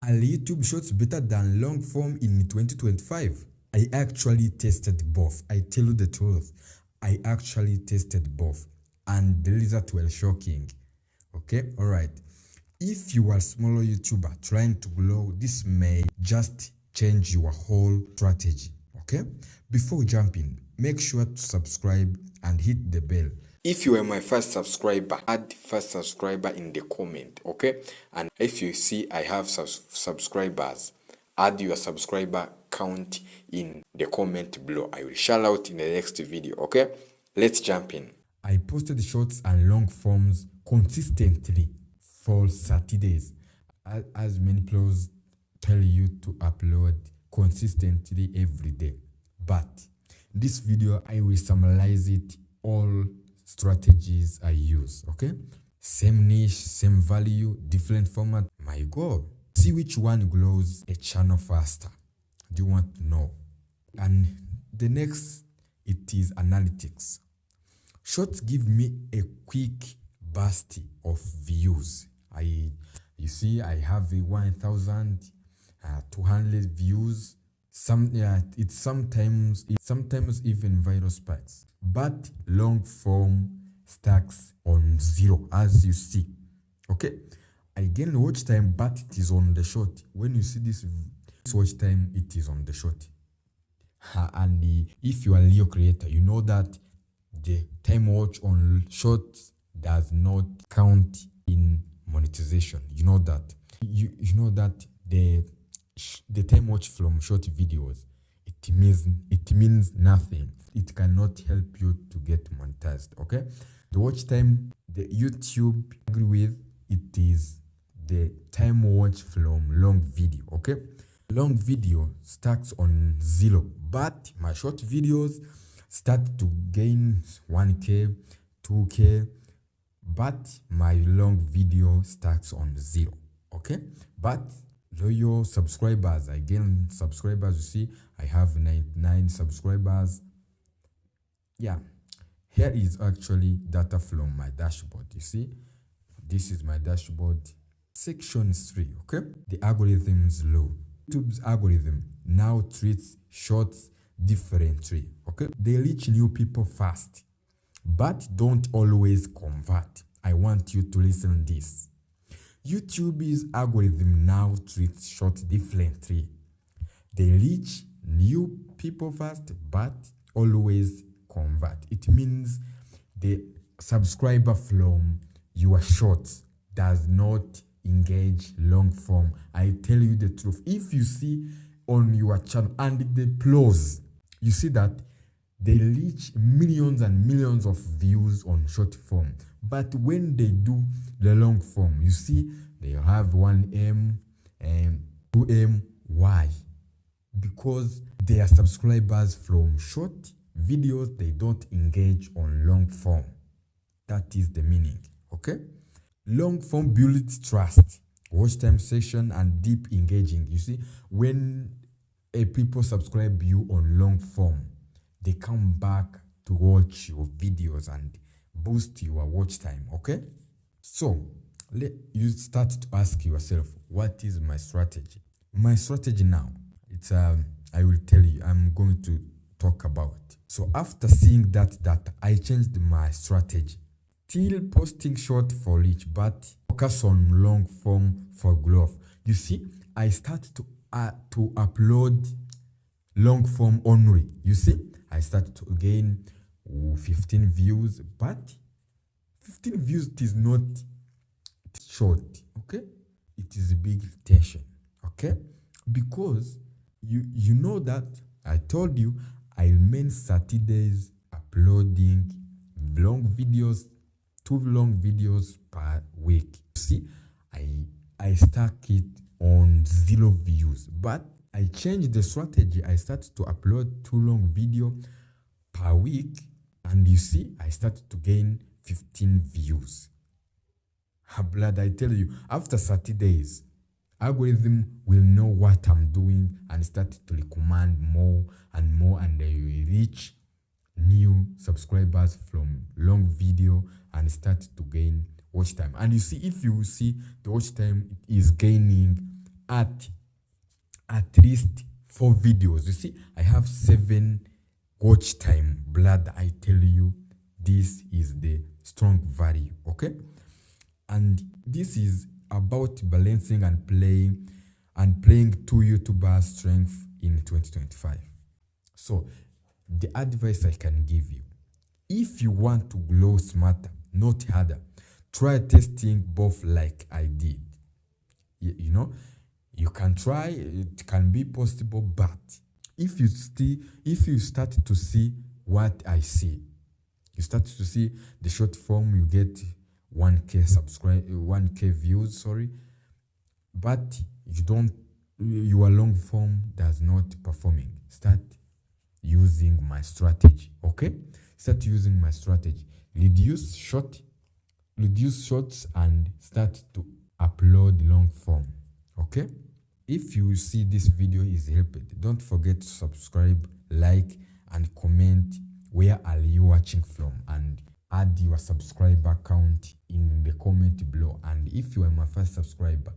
Are YouTube Shorts better than long form in 2025? I actually tested both. I tell you the truth. I actually tested both, and the results were shocking. Okay, all right. If you are a smaller YouTuber trying to grow, this may just change your whole strategy. Okay, before jumping, make sure to subscribe and hit the bell. If you are my first subscriber, add first subscriber in the comment, okay? And if you see I have subscribers, add your subscriber count in the comment below. I will shout out in the next video, okay? Let's jump in. I posted shorts and long forms consistently for 30 days. As many pros tell you to upload consistently every day. But this video, I will summarize it all strategies I use, okay? Same niche, same value, different format. My goal, see which one grows a channel faster. Do you want to know? And the next, it is analytics. Shorts give me a quick burst of views. You see, I have a 1,200 views. It sometimes even viral spikes. But long form stacks on 0, as you see. Okay, I gain watch time, but it is on the short. When you see this watch time, it is on the short. And if you are a Leo creator, you know that the time watch on short does not count in monetization. You know that. You know that the time watch from short videos, it means nothing. It cannot help you to get monetized. Okay, the watch time, the YouTube agree with, it is the time watch from long video. Okay, long video starts on 0, but my short videos start to gain 1k 2k, but my long video starts on 0. Okay, but loyal subscribers, I gain subscribers. You see, I have 99 subscribers. Yeah, here is actually data from my dashboard. You see, this is my dashboard. Section 3, okay? The algorithm's law. YouTube's algorithm now treats shorts differently, okay? They reach new people fast, but don't always convert. I want you to listen to this. YouTube's algorithm now treats shorts differently. They reach new people fast, but always convert. It means the subscriber from your shorts does not engage long form. I tell you the truth. If you see on your channel and the pros, you see that they reach millions and millions of views on short form. But when they do the long form, you see they have 1M and 2M. Why? Because they are subscribers from short videos, they don't engage on long form. That is the meaning, okay? Long form builds trust, watch time session, and deep engaging. You see, when people subscribe you on long form, they come back to watch your videos and boost your watch time, okay? So you start to ask yourself, what is my strategy? My strategy now, it's I will tell you, I'm going to talk about. So after seeing that data, I changed my strategy. Still posting short for reach, but focus on long form for growth. You see, I started to upload long form only. You see, I started to gain 15 views, but 15 views is not short, okay? It is a big tension, okay? Because you know that I told you I remain 30 days uploading long videos, 2 long videos per week. See, I stuck it on 0 views, but I changed the strategy. I started to upload 2 long videos per week, and you see, I started to gain 15 views. Blood, I tell you, after 30 days, algorithm will know what I'm doing and start to recommend more and more, and they will reach new subscribers from long video and start to gain watch time. And you see, if you see the watch time is gaining at least 4 videos. You see, I have 7 watch time. Blood, I tell you, this is the strong value. Okay, and this is about balancing and playing two YouTubers' strength in 2025. So the advice I can give you, if you want to grow smarter, not harder, try testing both like I did. You know, you can try, it can be possible, but if you start to see what I see, you start to see the short form, you get 1K views, sorry, but your long form does not performing, start using my strategy. Okay, start using my strategy. Reduce shorts and start to upload long form. Okay, if you see this video is helped, don't forget to subscribe, like, and comment where are you watching from, and add your subscriber count in the comment below. And if you are my first subscriber,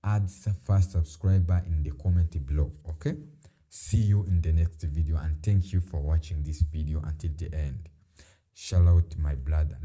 add first subscriber in the comment below. Okay, see you in the next video, and thank you for watching this video until the end. Shout out my brother.